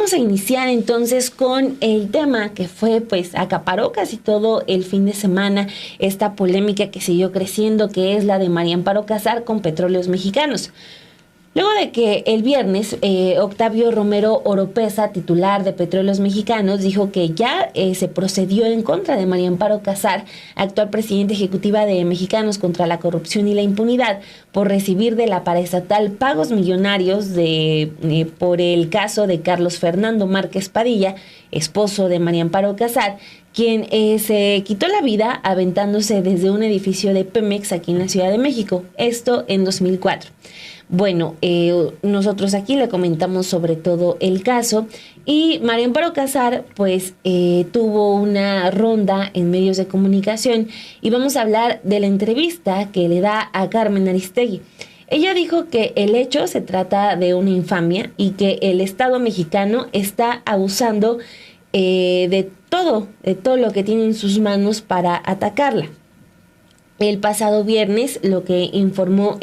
vamos a iniciar entonces con el tema que fue, pues, acaparó casi todo el fin de semana, esta polémica que siguió creciendo, que es la de María Amparo Casar con Petróleos Mexicanos. Luego de que el viernes Octavio Romero Oropeza, titular de Petróleos Mexicanos, dijo que ya se procedió en contra de María Amparo Casar, actual presidenta ejecutiva de Mexicanos contra la Corrupción y la Impunidad, por recibir de la paraestatal pagos millonarios por el caso de Carlos Fernando Márquez Padilla, esposo de María Amparo Casar, quien se quitó la vida aventándose desde un edificio de Pemex aquí en la Ciudad de México, esto en 2004. Bueno, nosotros aquí le comentamos sobre todo el caso y María Amparo Casar pues tuvo una ronda en medios de comunicación y vamos a hablar de la entrevista que le da a Carmen Aristegui. Ella dijo que el hecho se trata de una infamia y que el Estado mexicano está abusando de todo lo que tiene en sus manos para atacarla. El pasado viernes lo que informó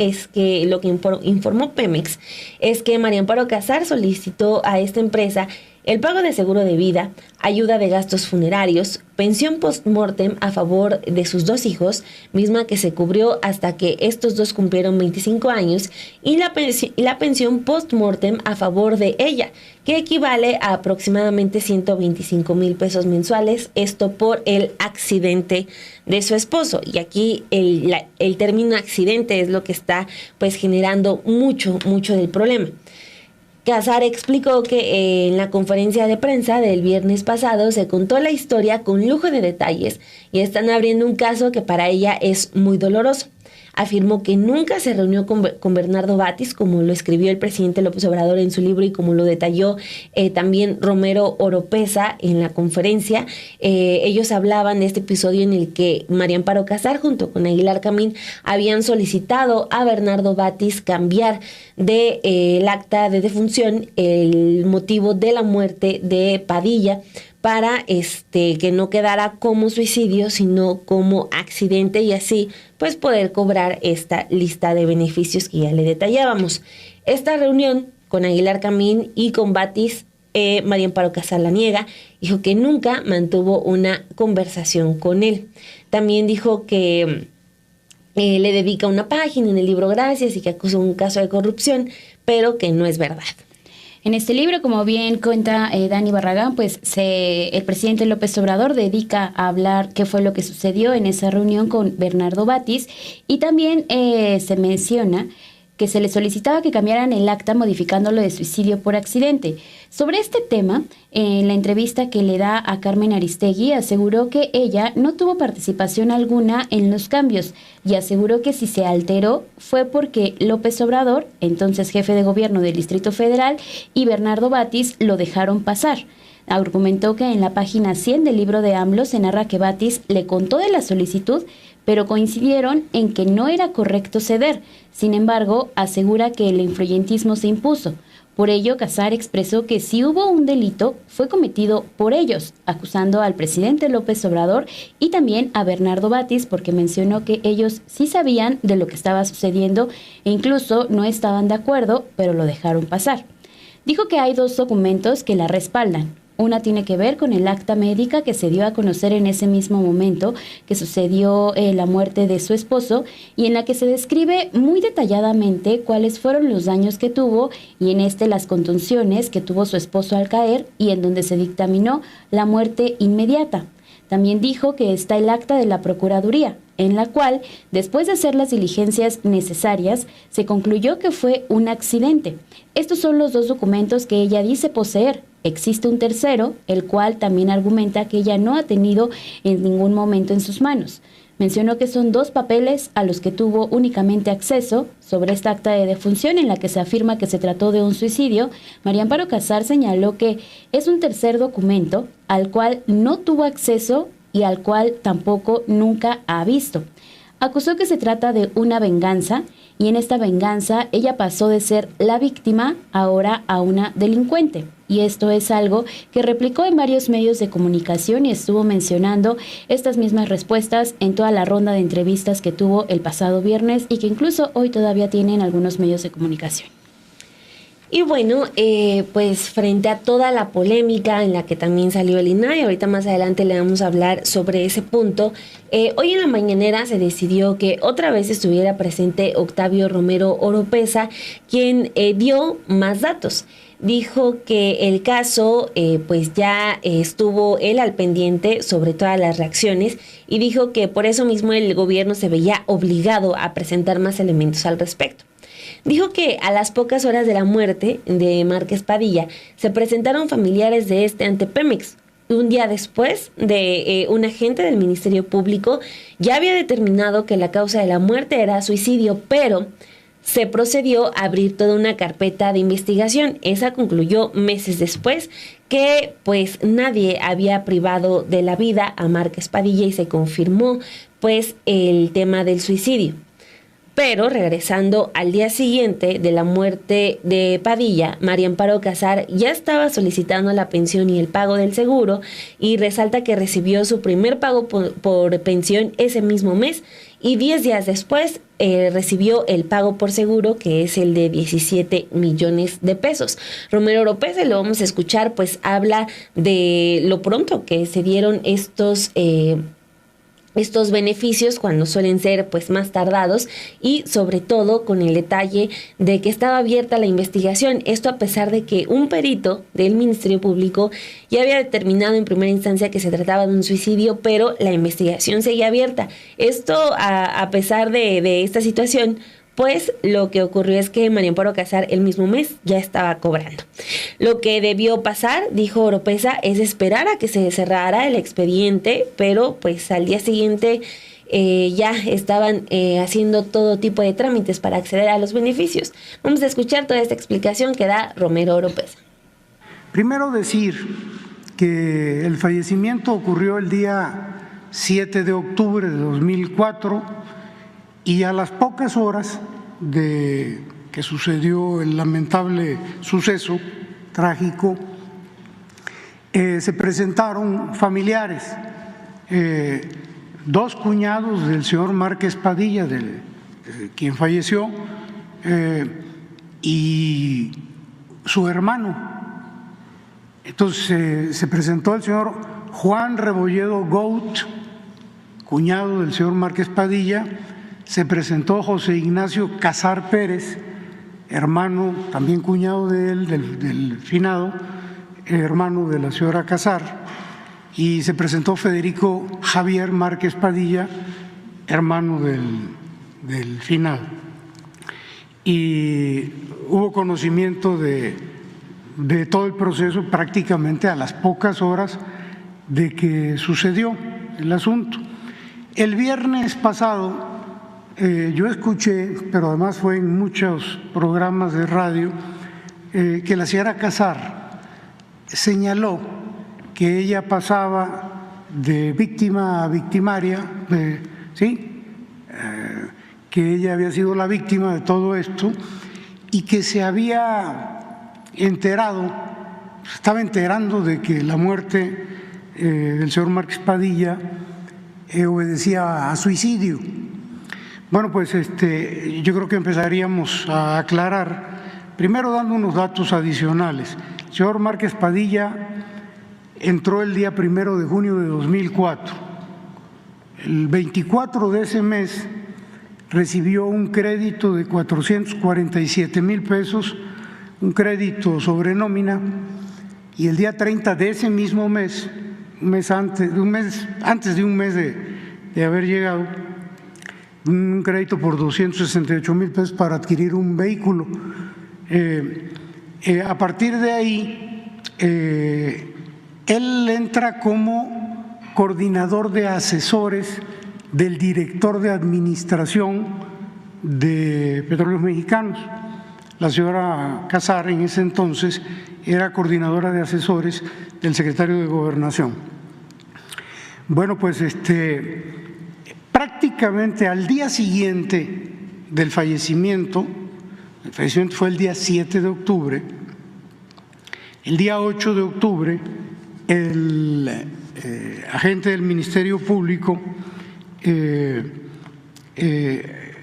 Pemex es que María Amparo Casar solicitó a esta empresa el pago de seguro de vida, ayuda de gastos funerarios, pensión post-mortem a favor de sus 2 hijos, misma que se cubrió hasta que estos 2 cumplieron 25 años, y la pensión post-mortem a favor de ella, que equivale a aproximadamente 125,000 pesos mensuales, esto por el accidente de su esposo. Y aquí el término accidente es lo que está pues generando mucho del problema. Casar explicó que en la conferencia de prensa del viernes pasado se contó la historia con lujo de detalles y están abriendo un caso que para ella es muy doloroso. Afirmó que nunca se reunió con Bernardo Batis, como lo escribió el presidente López Obrador en su libro y como lo detalló también Romero Oropeza en la conferencia. Ellos hablaban de este episodio en el que María Amparo Casar junto con Aguilar Camín habían solicitado a Bernardo Batis cambiar el acta de defunción, el motivo de la muerte de Padilla, para que no quedara como suicidio, sino como accidente y así pues poder cobrar esta lista de beneficios que ya le detallábamos. Esta reunión con Aguilar Camín y con Batis, María Amparo Casar la niega, dijo que nunca mantuvo una conversación con él. También dijo que le dedica una página en el libro Gracias y que acusó un caso de corrupción, pero que no es verdad. En este libro, como bien cuenta Dani Barragán, pues el presidente López Obrador dedica a hablar qué fue lo que sucedió en esa reunión con Bernardo Batis y también se menciona que se le solicitaba que cambiaran el acta modificándolo de suicidio por accidente. Sobre este tema, en la entrevista que le da a Carmen Aristegui, aseguró que ella no tuvo participación alguna en los cambios y aseguró que si se alteró fue porque López Obrador, entonces jefe de gobierno del Distrito Federal, y Bernardo Batis lo dejaron pasar. Argumentó que en la página 100 del libro de AMLO se narra que Batis le contó de la solicitud, pero coincidieron en que no era correcto ceder. Sin embargo, asegura que el influyentismo se impuso. Por ello, Casar expresó que si hubo un delito, fue cometido por ellos, acusando al presidente López Obrador y también a Bernardo Batis, porque mencionó que ellos sí sabían de lo que estaba sucediendo e incluso no estaban de acuerdo, pero lo dejaron pasar. Dijo que hay 2 documentos que la respaldan. Una tiene que ver con el acta médica que se dio a conocer en ese mismo momento que sucedió la muerte de su esposo y en la que se describe muy detalladamente cuáles fueron los daños que tuvo y en las contunciones que tuvo su esposo al caer y en donde se dictaminó la muerte inmediata. También dijo que está el acta de la Procuraduría, en la cual, después de hacer las diligencias necesarias, se concluyó que fue un accidente. Estos son los 2 documentos que ella dice poseer. Existe un tercero, el cual también argumenta que ella no ha tenido en ningún momento en sus manos. Mencionó que son 2 papeles a los que tuvo únicamente acceso. Sobre esta acta de defunción en la que se afirma que se trató de un suicidio, María Amparo Casar señaló que es un tercer documento al cual no tuvo acceso y al cual tampoco nunca ha visto. Acusó que se trata de una venganza y en esta venganza ella pasó de ser la víctima ahora a una delincuente. Y esto es algo que replicó en varios medios de comunicación y estuvo mencionando estas mismas respuestas en toda la ronda de entrevistas que tuvo el pasado viernes y que incluso hoy todavía tienen algunos medios de comunicación. Y bueno, pues frente a toda la polémica en la que también salió el INAI, ahorita más adelante le vamos a hablar sobre ese punto, hoy en la mañanera se decidió que otra vez estuviera presente Octavio Romero Oropeza, quien dio más datos. Dijo que el caso pues ya estuvo él al pendiente sobre todas las reacciones y dijo que por eso mismo el gobierno se veía obligado a presentar más elementos al respecto. Dijo que a las pocas horas de la muerte de Márquez Padilla se presentaron familiares de este ante Pemex. Un día después de un agente del Ministerio Público ya había determinado que la causa de la muerte era suicidio, pero se procedió a abrir toda una carpeta de investigación. Esa concluyó meses después que pues nadie había privado de la vida a Márquez Padilla y se confirmó pues el tema del suicidio. Pero regresando al día siguiente de la muerte de Padilla, María Amparo Casar ya estaba solicitando la pensión y el pago del seguro y resalta que recibió su primer pago por pensión ese mismo mes y 10 días después recibió el pago por seguro, que es el de 17 millones de pesos. Romero Oropeza, lo vamos a escuchar, pues habla de lo pronto que se dieron estos beneficios cuando suelen ser pues más tardados y sobre todo con el detalle de que estaba abierta la investigación, esto a pesar de que un perito del Ministerio Público ya había determinado en primera instancia que se trataba de un suicidio, pero la investigación seguía abierta. Esto a pesar de esta situación, pues lo que ocurrió es que María Amparo Casar el mismo mes ya estaba cobrando. Lo que debió pasar, dijo Oropeza, es esperar a que se cerrara el expediente, pero pues al día siguiente ya estaban haciendo todo tipo de trámites para acceder a los beneficios. Vamos a escuchar toda esta explicación que da Romero Oropeza. Primero decir que el fallecimiento ocurrió el día 7 de octubre de 2004 y a las pocas horas de que sucedió el lamentable suceso trágico, se presentaron familiares, dos cuñados del señor Márquez Padilla, quien falleció, y su hermano. Entonces se presentó el señor Juan Rebolledo Gout, cuñado del señor Márquez Padilla. Se presentó José Ignacio Casar Pérez, hermano, también cuñado de él, del finado, hermano de la señora Casar, y se presentó Federico Javier Márquez Padilla, hermano del finado. Y hubo conocimiento de todo el proceso prácticamente a las pocas horas de que sucedió el asunto. El viernes pasado yo escuché, pero además fue en muchos programas de radio, que la señora Casar señaló que ella pasaba de víctima a victimaria, que ella había sido la víctima de todo esto y que se había estaba enterando de que la muerte del señor Márquez Padilla obedecía a suicidio. Bueno, pues yo creo que empezaríamos a aclarar, primero dando unos datos adicionales. El señor Márquez Padilla entró el día 1 de junio de 2004. El 24 de ese mes recibió un crédito de 447,000 pesos, un crédito sobre nómina, y el día 30 de ese mismo mes, antes de un mes de haber llegado, un crédito por 268,000 pesos para adquirir un vehículo. A partir de ahí, él entra como coordinador de asesores del director de administración de Petróleos Mexicanos. La señora Casar en ese entonces era coordinadora de asesores del secretario de Gobernación. Bueno, pues prácticamente al día siguiente del fallecimiento, el fallecimiento fue el día 7 de octubre, el día 8 de octubre, el agente del Ministerio Público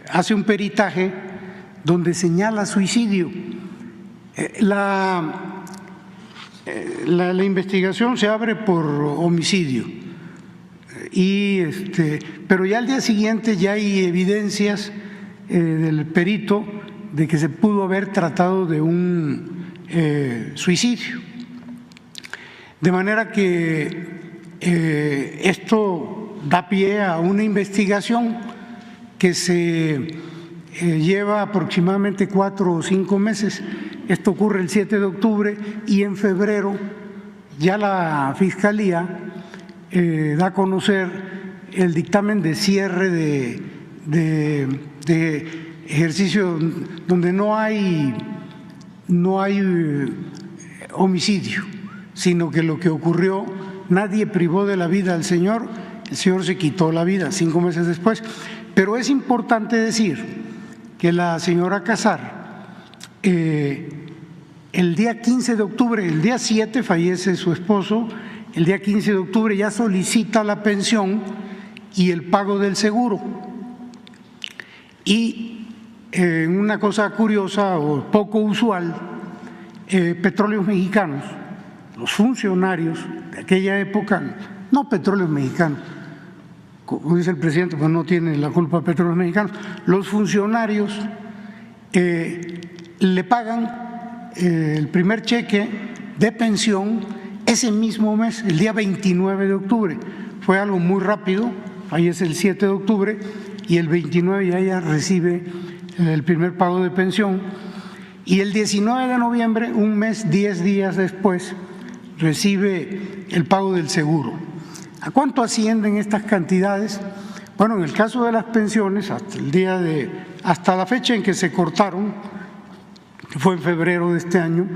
hace un peritaje donde señala suicidio. La investigación se abre por homicidio, pero ya al día siguiente ya hay evidencias del perito de que se pudo haber tratado de un suicidio. De manera que esto da pie a una investigación que se lleva aproximadamente 4 o 5 meses. Esto ocurre el 7 de octubre y en febrero ya la Fiscalía da a conocer el dictamen de cierre de ejercicio donde no hay homicidio, sino que lo que ocurrió, nadie privó de la vida al señor, el señor se quitó la vida 5 meses después. Pero es importante decir que la señora Casar, el día 15 de octubre, el día 7 fallece su esposo, el día 15 de octubre ya solicita la pensión y el pago del seguro. Y una cosa curiosa o poco usual, Petróleos Mexicanos, los funcionarios de aquella época, no Petróleos Mexicanos, como dice el presidente, pues no tiene la culpa Petróleos Mexicanos, los funcionarios le pagan el primer cheque de pensión ese mismo mes, el día 29 de octubre. Fue algo muy rápido, fallece el 7 de octubre y el 29 ya ella recibe el primer pago de pensión. Y el 19 de noviembre, un mes, 10 días después, recibe el pago del seguro. ¿A cuánto ascienden estas cantidades? Bueno, en el caso de las pensiones, hasta la fecha en que se cortaron, que fue en febrero de este año,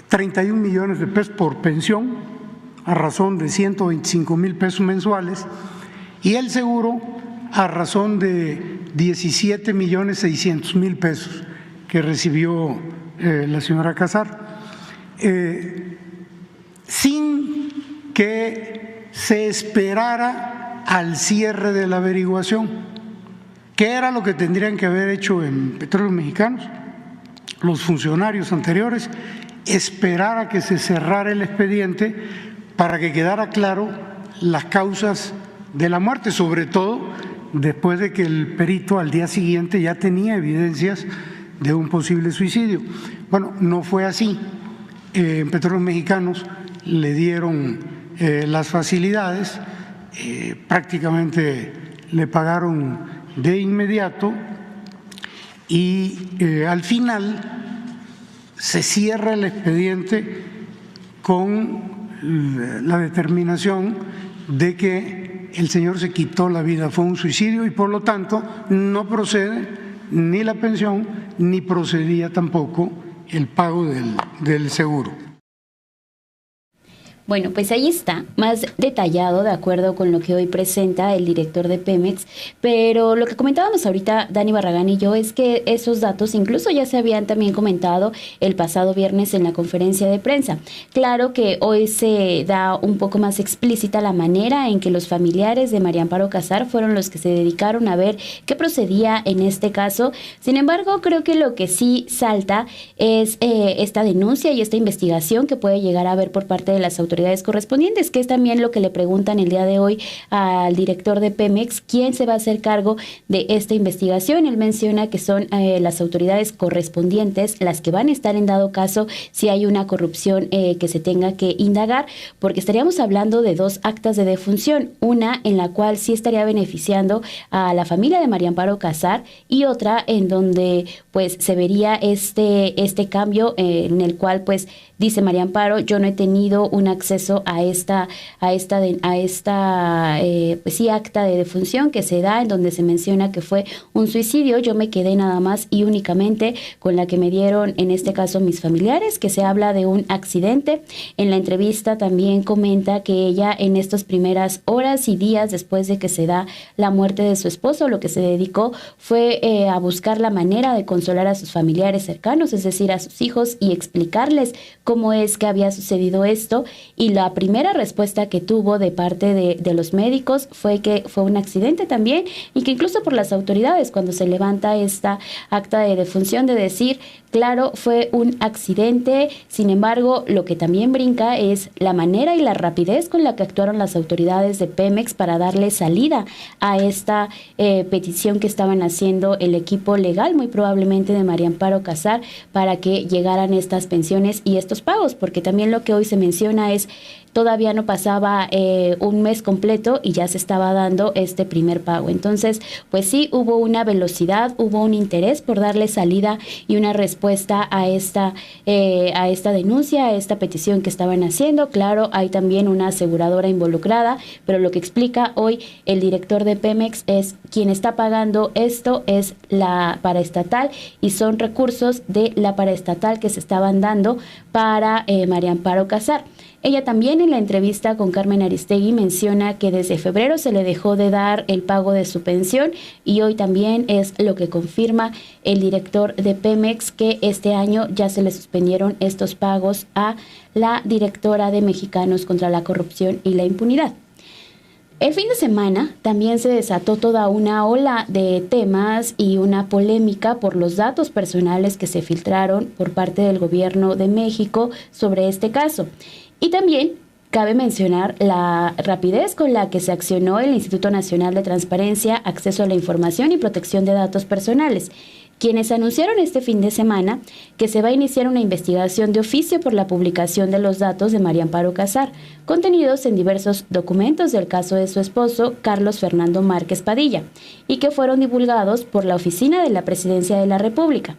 31 millones de pesos por pensión, a razón de 125,000 pesos mensuales, y el seguro a razón de 17,600,000 pesos que recibió la señora Casar, sin que se esperara al cierre de la averiguación. ¿Qué era lo que tendrían que haber hecho en Petróleos Mexicanos los funcionarios anteriores? Esperar a que se cerrara el expediente para que quedara claro las causas de la muerte, sobre todo después de que el perito al día siguiente ya tenía evidencias de un posible suicidio. Bueno, no fue así. En Petróleos Mexicanos le dieron las facilidades, prácticamente le pagaron de inmediato y al final se cierra el expediente con la determinación de que el señor se quitó la vida, fue un suicidio y por lo tanto no procede ni la pensión ni procedía tampoco el pago del seguro. Bueno, pues ahí está, más detallado de acuerdo con lo que hoy presenta el director de Pemex, pero lo que comentábamos ahorita Dani Barragán y yo es que esos datos incluso ya se habían también comentado el pasado viernes en la conferencia de prensa. Claro que hoy se da un poco más explícita la manera en que los familiares de María Amparo Casar fueron los que se dedicaron a ver qué procedía en este caso. Sin embargo, creo que lo que sí salta es esta denuncia y esta investigación que puede llegar a haber por parte de las autoridades correspondientes, que es también lo que le preguntan el día de hoy al director de Pemex, quién se va a hacer cargo de esta investigación. Él menciona que son las autoridades correspondientes las que van a estar en dado caso si hay una corrupción que se tenga que indagar, porque estaríamos hablando de 2 actas de defunción, una en la cual sí estaría beneficiando a la familia de María Amparo Casar y otra en donde pues se vería este cambio en el cual pues dice María Amparo, yo no he tenido un acceso a esta pues sí, acta de defunción que se da en donde se menciona que fue un suicidio. Yo me quedé nada más y únicamente con la que me dieron en este caso mis familiares, que se habla de un accidente. En la entrevista también comenta que ella en estas primeras horas y días después de que se da la muerte de su esposo, lo que se dedicó fue a buscar la manera de consolar a sus familiares cercanos, es decir, a sus hijos, y explicarles cómo es que había sucedido esto y la primera respuesta que tuvo de parte de los médicos fue que fue un accidente también, y que incluso por las autoridades, cuando se levanta esta acta de defunción, de decir, claro, fue un accidente. Sin embargo, lo que también brinca es la manera y la rapidez con la que actuaron las autoridades de Pemex para darle salida a esta petición que estaban haciendo el equipo legal, muy probablemente de María Amparo Casar, para que llegaran estas pensiones y estos pagos, porque también lo que hoy se menciona es, todavía no pasaba un mes completo y ya se estaba dando este primer pago. Entonces, pues sí, hubo una velocidad, hubo un interés por darle salida y una respuesta a esta denuncia, a esta petición que estaban haciendo. Claro, hay también una aseguradora involucrada, pero lo que explica hoy el director de Pemex es quien está pagando esto es la paraestatal, y son recursos de la paraestatal que se estaban dando para María Amparo Casar. Ella también, en la entrevista con Carmen Aristegui, menciona que desde febrero se le dejó de dar el pago de su pensión, y hoy también es lo que confirma el director de Pemex, que este año ya se le suspendieron estos pagos a la directora de Mexicanos contra la Corrupción y la Impunidad. El fin de semana también se desató toda una ola de temas y una polémica por los datos personales que se filtraron por parte del gobierno de México sobre este caso. Y también cabe mencionar la rapidez con la que se accionó el Instituto Nacional de Transparencia, Acceso a la Información y Protección de Datos Personales, quienes anunciaron este fin de semana que se va a iniciar una investigación de oficio por la publicación de los datos de María Amparo Casar, contenidos en diversos documentos del caso de su esposo, Carlos Fernando Márquez Padilla, y que fueron divulgados por la Oficina de la Presidencia de la República.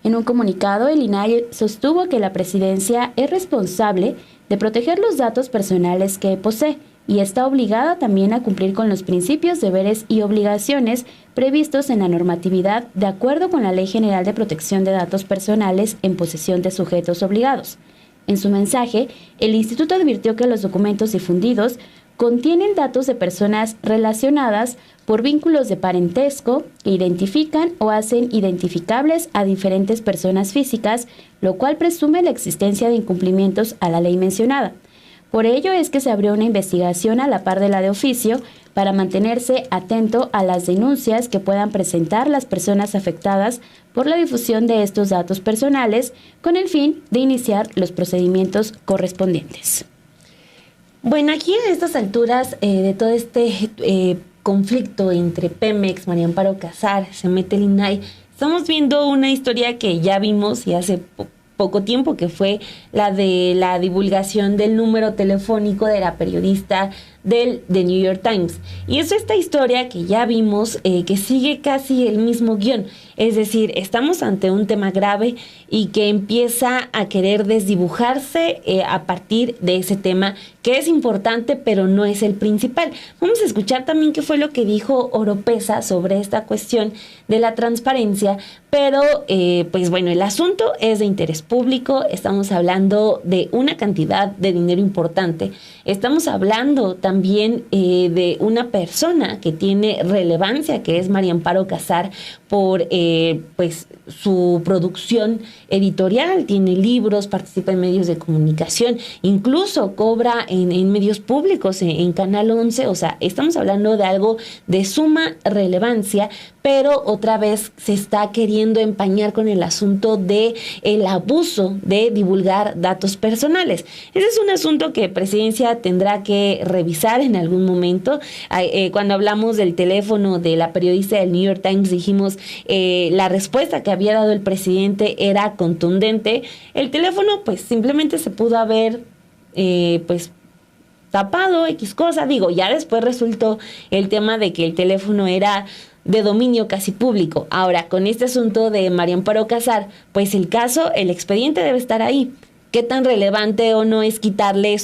En un comunicado, el INAI sostuvo que la Presidencia es responsable de proteger los datos personales que posee y está obligada también a cumplir con los principios, deberes y obligaciones previstos en la normatividad de acuerdo con la Ley General de Protección de Datos Personales en posesión de sujetos obligados. En su mensaje, el instituto advirtió que los documentos difundidos contienen datos de personas relacionadas por vínculos de parentesco que identifican o hacen identificables a diferentes personas físicas, lo cual presume la existencia de incumplimientos a la ley mencionada. Por ello es que se abrió una investigación a la par de la de oficio para mantenerse atento a las denuncias que puedan presentar las personas afectadas por la difusión de estos datos personales, con el fin de iniciar los procedimientos correspondientes. Bueno, aquí a estas alturas de todo este conflicto entre Pemex, María Amparo Casar, se mete el INAI, estamos viendo una historia que ya vimos y hace poco tiempo, que fue la de la divulgación del número telefónico de la periodista del The New York Times. Y es esta historia que ya vimos que sigue casi el mismo guión. Es decir, estamos ante un tema grave y que empieza a querer desdibujarse a partir de ese tema, que es importante, pero no es el principal. Vamos a escuchar también qué fue lo que dijo Oropesa sobre esta cuestión de la transparencia, pero pues bueno, el asunto es de interés público, estamos hablando de una cantidad de dinero importante, estamos hablando también de una persona que tiene relevancia, que es María Amparo Casar, por pues su producción editorial, tiene libros, participa en medios de comunicación, incluso cobra en medios públicos, en Canal 11, o sea, estamos hablando de algo de suma relevancia, pero otra vez se está queriendo empañar con el asunto de el abuso de divulgar datos personales. Ese es un asunto que Presidencia tendrá que revisar en algún momento. Cuando hablamos del teléfono de la periodista del New York Times, dijimos la respuesta que había dado el presidente era contundente. El teléfono pues simplemente se pudo haber pues tapado, X cosa. Digo, ya después resultó el tema de que el teléfono era de dominio casi público. Ahora, con este asunto de María Amparo Casar, pues el caso, el expediente debe estar ahí. ¿Qué tan relevante o no es quitarle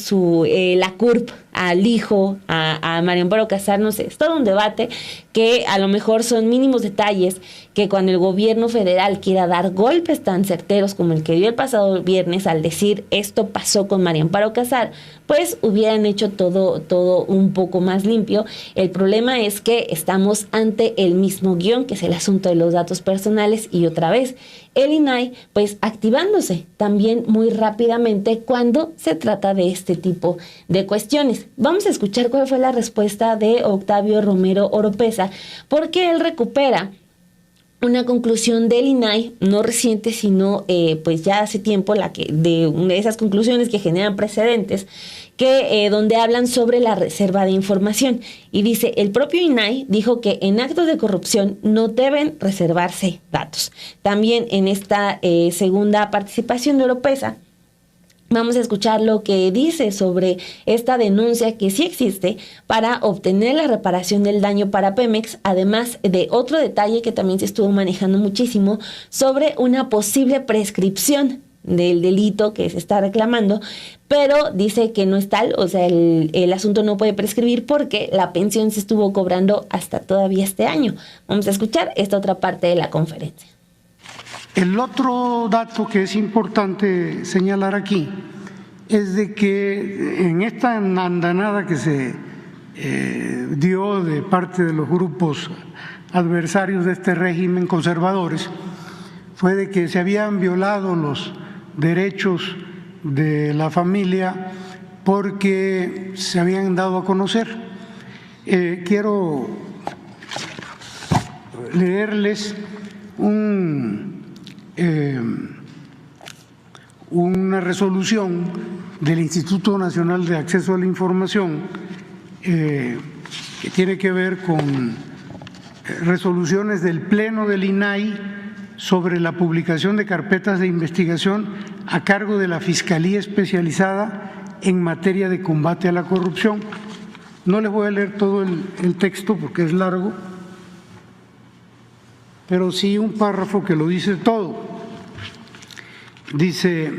la CURP al hijo, a María Amparo Casar? No sé, es todo un debate que a lo mejor son mínimos detalles que cuando el gobierno federal quiera dar golpes tan certeros como el que dio el pasado viernes al decir esto pasó con María Amparo Casar, pues hubieran hecho todo un poco más limpio. El problema es que estamos ante el mismo guión, que es el asunto de los datos personales, y otra vez, el INAI pues activándose también muy rápidamente cuando se trata de este tipo de cuestiones. Vamos a escuchar cuál fue la respuesta de Octavio Romero Oropeza, porque él recupera una conclusión del INAI, no reciente, sino pues ya hace tiempo, de una de esas conclusiones que generan precedentes, que donde hablan sobre la reserva de información. Y dice, el propio INAI dijo que en actos de corrupción no deben reservarse datos. También en esta segunda participación de Oropeza, vamos a escuchar lo que dice sobre esta denuncia que sí existe para obtener la reparación del daño para Pemex, además de otro detalle que también se estuvo manejando muchísimo sobre una posible prescripción del delito que se está reclamando, pero dice que no es tal, o sea, el asunto no puede prescribir porque la pensión se estuvo cobrando hasta todavía este año. Vamos a escuchar esta otra parte de la conferencia. El otro dato que es importante señalar aquí es de que en esta andanada que se dio de parte de los grupos adversarios de este régimen, conservadores, fue de que se habían violado los derechos de la familia porque se habían dado a conocer. Quiero leerles una resolución del Instituto Nacional de Acceso a la Información que tiene que ver con resoluciones del Pleno del INAI sobre la publicación de carpetas de investigación a cargo de la Fiscalía Especializada en materia de combate a la corrupción. No les voy a leer todo el texto porque es largo, pero sí un párrafo que lo dice todo. Dice,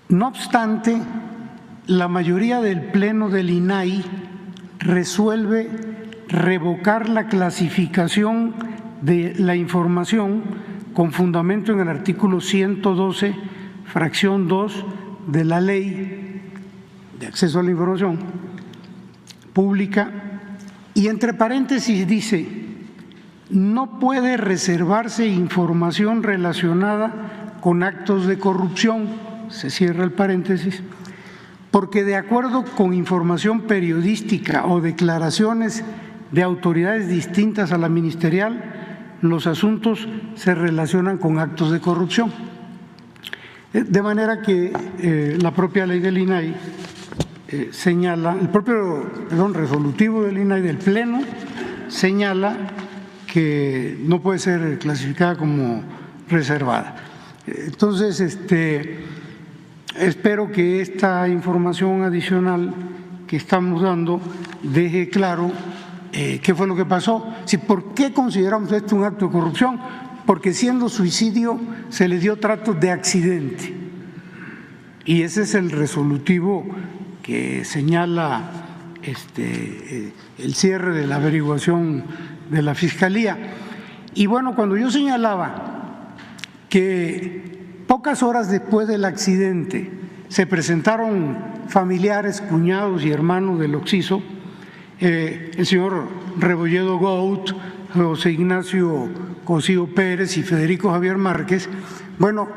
no obstante, la mayoría del Pleno del INAI resuelve revocar la clasificación de la información con fundamento en el artículo 112, fracción 2 de la Ley de Acceso a la Información Pública, y entre paréntesis dice, no puede reservarse información relacionada con actos de corrupción, se cierra el paréntesis, porque de acuerdo con información periodística o declaraciones de autoridades distintas a la ministerial, los asuntos se relacionan con actos de corrupción. De manera que la propia ley del INAI señala, el propio resolutivo del INAI del Pleno señala que no puede ser clasificada como reservada. Entonces, espero que esta información adicional que estamos dando deje claro qué fue lo que pasó. ¿Por qué consideramos esto un acto de corrupción? Porque siendo suicidio se le dio trato de accidente. Y ese es el resolutivo que señala el cierre de la averiguación de la Fiscalía. Y bueno, cuando yo señalaba que pocas horas después del accidente se presentaron familiares, cuñados y hermanos del occiso, el señor Rebolledo Gout, José Ignacio Cosío Pérez y Federico Javier Márquez, bueno,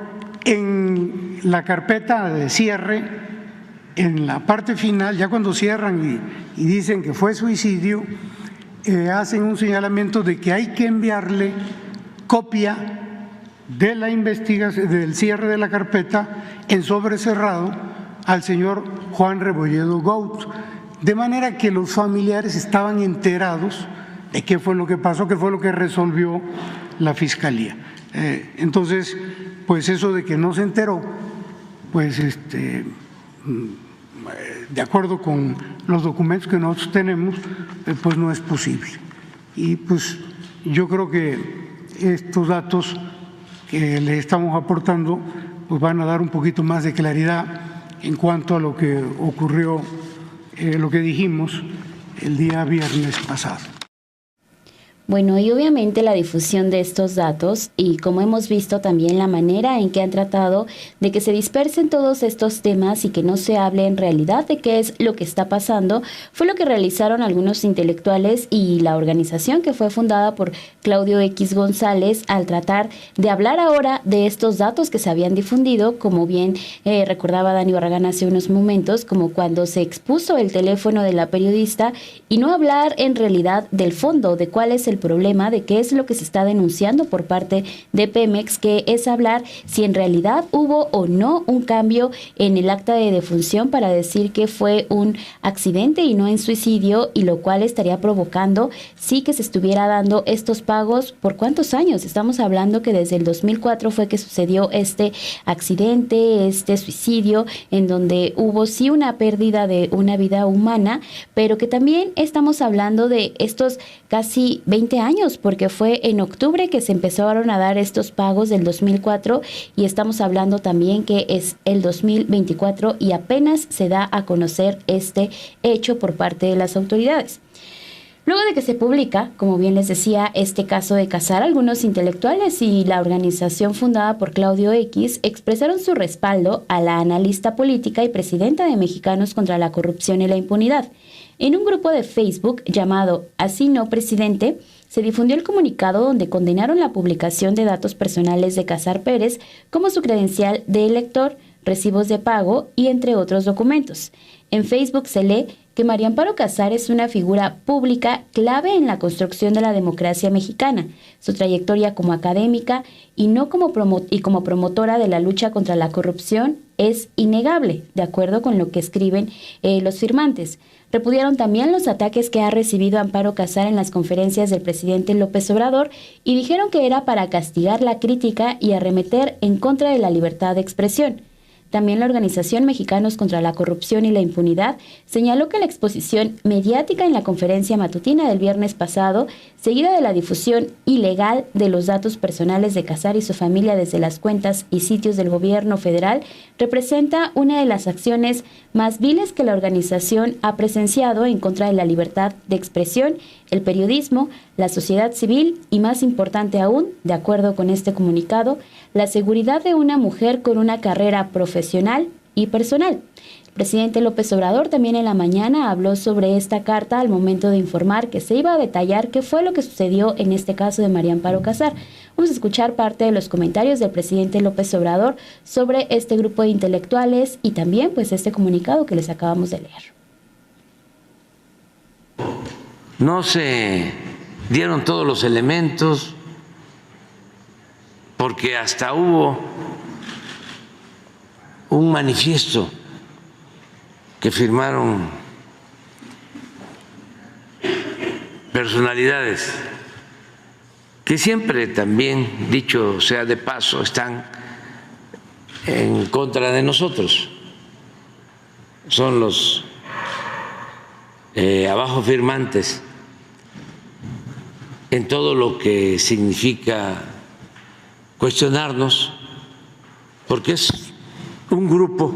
en la carpeta de cierre, en la parte final, ya cuando cierran y dicen que fue suicidio, hacen un señalamiento de que hay que enviarle copia de la investigación, del cierre de la carpeta en sobre cerrado al señor Juan Rebolledo Gout, de manera que los familiares estaban enterados de qué fue lo que pasó, qué fue lo que resolvió la Fiscalía. Entonces, pues eso de que no se enteró, pues de acuerdo con los documentos que nosotros tenemos, pues no es posible. Y pues yo creo que estos datos que le estamos aportando pues van a dar un poquito más de claridad en cuanto a lo que ocurrió, lo que dijimos el día viernes pasado. Bueno, y obviamente la difusión de estos datos y como hemos visto también la manera en que han tratado de que se dispersen todos estos temas y que no se hable en realidad de qué es lo que está pasando, fue lo que realizaron algunos intelectuales y la organización que fue fundada por Claudio X González al tratar de hablar ahora de estos datos que se habían difundido, como bien recordaba Dani Barragán hace unos momentos, como cuando se expuso el teléfono de la periodista y no hablar en realidad del fondo, de cuál es el problema, de qué es lo que se está denunciando por parte de Pemex, que es hablar si en realidad hubo o no un cambio en el acta de defunción para decir que fue un accidente y no en suicidio, y lo cual estaría provocando sí que se estuviera dando estos pagos. ¿Por cuántos años? Estamos hablando que desde el 2004 fue que sucedió este accidente, este suicidio, en donde hubo sí una pérdida de una vida humana, pero que también estamos hablando de estos casi 20 años, porque fue en octubre que se empezaron a dar estos pagos del 2004 y estamos hablando también que es el 2024 y apenas se da a conocer este hecho por parte de las autoridades. Luego de que se publica, como bien les decía, este caso de Casar, algunos intelectuales y la organización fundada por Claudio X expresaron su respaldo a la analista política y presidenta de Mexicanos contra la Corrupción y la Impunidad. En un grupo de Facebook llamado Así no, presidente, se difundió el comunicado donde condenaron la publicación de datos personales de Casar Pérez como su credencial de elector, recibos de pago y entre otros documentos. En Facebook se lee que María Amparo Casar es una figura pública clave en la construcción de la democracia mexicana. Su trayectoria como académica y como promotora de la lucha contra la corrupción es innegable, de acuerdo con lo que escriben los firmantes. Repudiaron también los ataques que ha recibido Amparo Casar en las conferencias del presidente López Obrador y dijeron que era para castigar la crítica y arremeter en contra de la libertad de expresión. También la organización Mexicanos contra la Corrupción y la Impunidad señaló que la exposición mediática en la conferencia matutina del viernes pasado, seguida de la difusión ilegal de los datos personales de Casar y su familia desde las cuentas y sitios del gobierno federal, representa una de las acciones más viles que la organización ha presenciado en contra de la libertad de expresión, el periodismo, la sociedad civil y, más importante aún, de acuerdo con este comunicado, la seguridad de una mujer con una carrera profesional y personal. El presidente López Obrador también en la mañana habló sobre esta carta al momento de informar que se iba a detallar qué fue lo que sucedió en este caso de María Amparo Casar. Vamos a escuchar parte de los comentarios del presidente López Obrador sobre este grupo de intelectuales y también pues este comunicado que les acabamos de leer. No se dieron todos los elementos porque hasta hubo un manifiesto que firmaron personalidades que siempre, también dicho sea de paso, están en contra de nosotros. Son los abajo firmantes en todo lo que significa cuestionarnos, porque es un grupo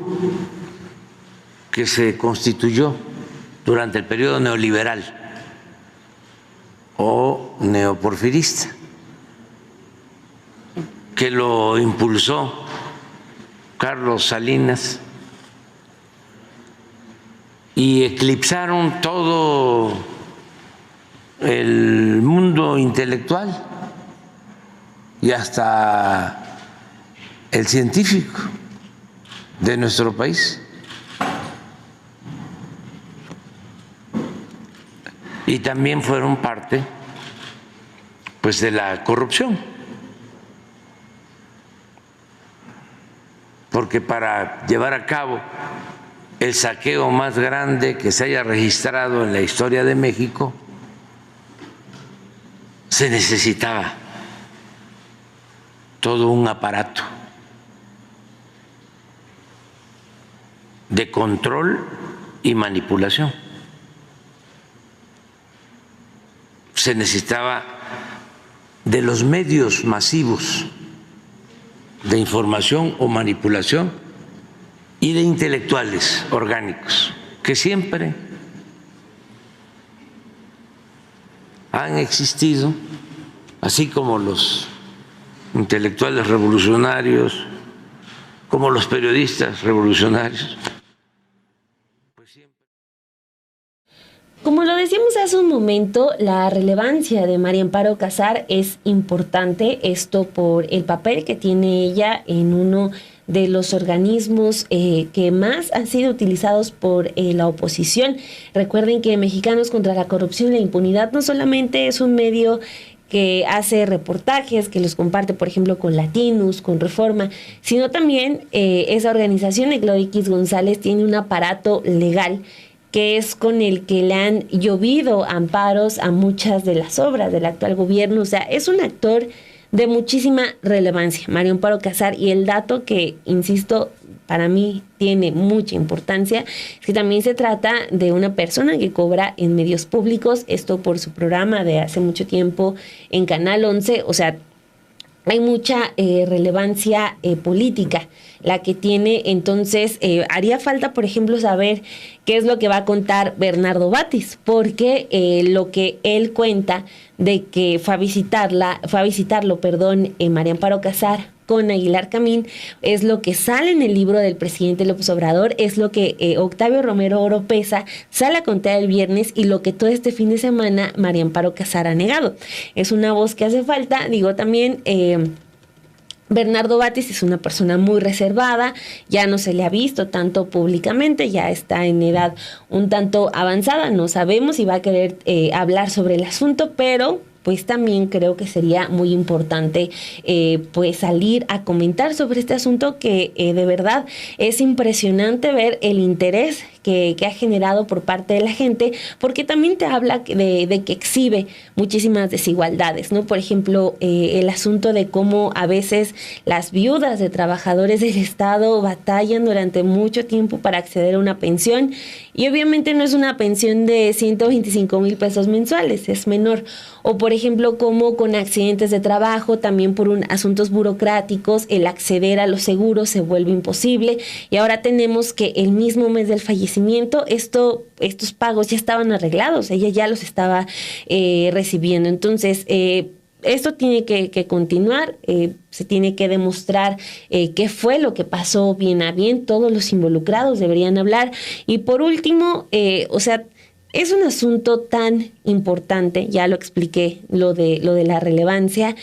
que se constituyó durante el periodo neoliberal o neoporfirista, que lo impulsó Carlos Salinas y eclipsaron todo el mundo intelectual y hasta el científico de nuestro país. Y también fueron parte, pues, de la corrupción, porque para llevar a cabo el saqueo más grande que se haya registrado en la historia de México, se necesitaba todo un aparato de control y manipulación. Se necesitaba de los medios masivos de información o manipulación y de intelectuales orgánicos que siempre han existido, así como los intelectuales revolucionarios, como los periodistas revolucionarios. Como lo decíamos hace un momento, la relevancia de María Amparo Casar es importante, esto por el papel que tiene ella en uno de los organismos que más han sido utilizados por la oposición. Recuerden que Mexicanos contra la Corrupción y la Impunidad no solamente es un medio que hace reportajes, que los comparte, por ejemplo, con Latinus, con Reforma, sino también esa organización de Gloria X González tiene un aparato legal que es con el que le han llovido amparos a muchas de las obras del actual gobierno. O sea, es un actor de muchísima relevancia, María Amparo Casar, y el dato que, insisto, para mí tiene mucha importancia, es que también se trata de una persona que cobra en medios públicos, esto por su programa de hace mucho tiempo en Canal 11, o sea, hay mucha relevancia política la que tiene. Entonces haría falta, por ejemplo, saber qué es lo que va a contar Bernardo Batis, porque lo que él cuenta de que fue a visitarlo, María Amparo Casar con Aguilar Camín, es lo que sale en el libro del presidente López Obrador, es lo que Octavio Romero Oropeza sale a contar el viernes y lo que todo este fin de semana María Amparo Casar ha negado. Es una voz que hace falta, digo también... Bernardo Batis es una persona muy reservada, ya no se le ha visto tanto públicamente, ya está en edad un tanto avanzada, no sabemos si va a querer hablar sobre el asunto, pero pues también creo que sería muy importante pues salir a comentar sobre este asunto que de verdad es impresionante ver el interés que ha generado por parte de la gente, porque también te habla de que exhibe muchísimas desigualdades, ¿no? Por ejemplo, el asunto de cómo a veces las viudas de trabajadores del Estado batallan durante mucho tiempo para acceder a una pensión, y obviamente no es una pensión de 125,000 pesos mensuales, es menor. O por ejemplo, como con accidentes de trabajo, también por asuntos burocráticos, el acceder a los seguros se vuelve imposible, y ahora tenemos que el mismo mes del fallecimiento, estos pagos ya estaban arreglados, ella ya los estaba recibiendo. Entonces, esto tiene que continuar, se tiene que demostrar qué fue lo que pasó bien a bien, todos los involucrados deberían hablar. Y por último, o sea, es un asunto tan importante, ya lo expliqué, lo de la relevancia,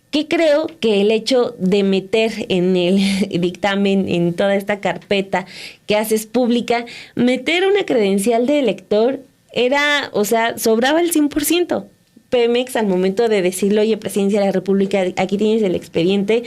que creo que el hecho de meter en el dictamen, en toda esta carpeta que haces pública, meter una credencial de elector era, o sea, sobraba el 100%. Pemex al momento de decirle, oye, Presidencia de la República, aquí tienes el expediente,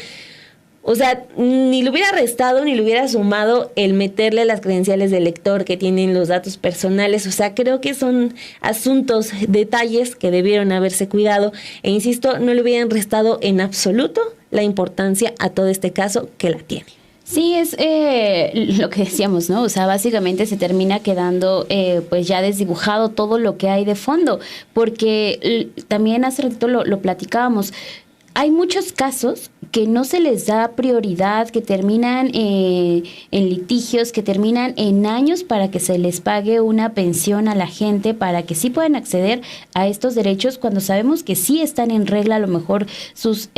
o sea, ni lo hubiera restado ni lo hubiera sumado el meterle las credenciales del elector que tienen los datos personales. O sea, creo que son asuntos, detalles que debieron haberse cuidado, e insisto, no le hubieran restado en absoluto la importancia a todo este caso que la tiene. Sí, es lo que decíamos, ¿no? O sea, básicamente se termina quedando pues ya desdibujado todo lo que hay de fondo, porque también hace ratito lo platicábamos. Hay muchos casos que no se les da prioridad, que terminan en litigios, que terminan en años para que se les pague una pensión a la gente, para que sí puedan acceder a estos derechos, cuando sabemos que sí están en regla a lo mejor sus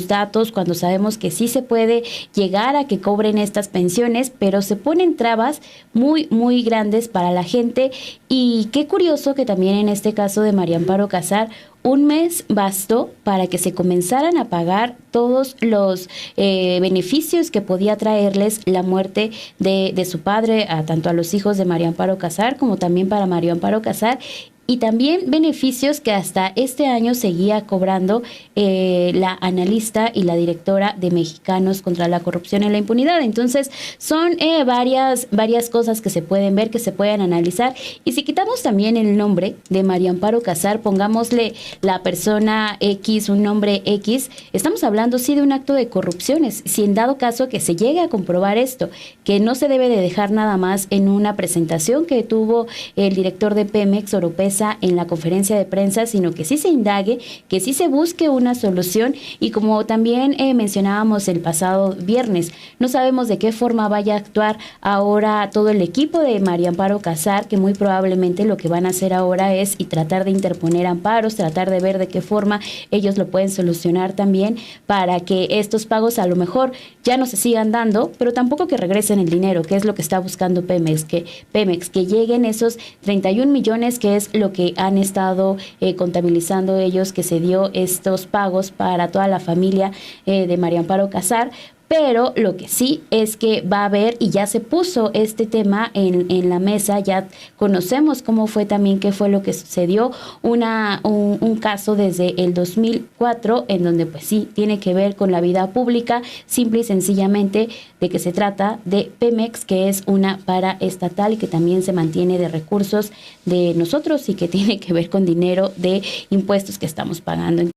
datos, cuando sabemos que sí se puede llegar a que cobren estas pensiones, pero se ponen trabas muy, muy grandes para la gente. Y qué curioso que también en este caso de María Amparo Casar, un mes bastó para que se comenzaran a pagar todos los beneficios que podía traerles la muerte de su padre, tanto a los hijos de María Amparo Casar como también para María Amparo Casar. Y también beneficios que hasta este año seguía cobrando la analista y la directora de Mexicanos contra la Corrupción y la Impunidad. Entonces, son varias cosas que se pueden ver, que se pueden analizar. Y si quitamos también el nombre de María Amparo Casar, pongámosle la persona X, un nombre X, estamos hablando sí de un acto de corrupciones. Si en dado caso que se llegue a comprobar esto, que no se debe de dejar nada más en una presentación que tuvo el director de Pemex, Oropesa, mesa en la conferencia de prensa, sino que sí se indague, que sí se busque una solución. Y como también mencionábamos el pasado viernes, no sabemos de qué forma vaya a actuar ahora todo el equipo de María Amparo Casar, que muy probablemente lo que van a hacer ahora es tratar de interponer amparos, tratar de ver de qué forma ellos lo pueden solucionar también para que estos pagos a lo mejor ya no se sigan dando, pero tampoco que regresen el dinero, que es lo que está buscando Pemex, que lleguen esos 31 millones, que es lo que han estado contabilizando ellos, que se dio estos pagos para toda la familia de María Amparo Casar. Pero lo que sí es que va a haber, y ya se puso este tema en la mesa, ya conocemos cómo fue también, qué fue lo que sucedió, un caso desde el 2004, en donde pues sí, tiene que ver con la vida pública, simple y sencillamente de que se trata de Pemex, que es una paraestatal y que también se mantiene de recursos de nosotros y que tiene que ver con dinero de impuestos que estamos pagando.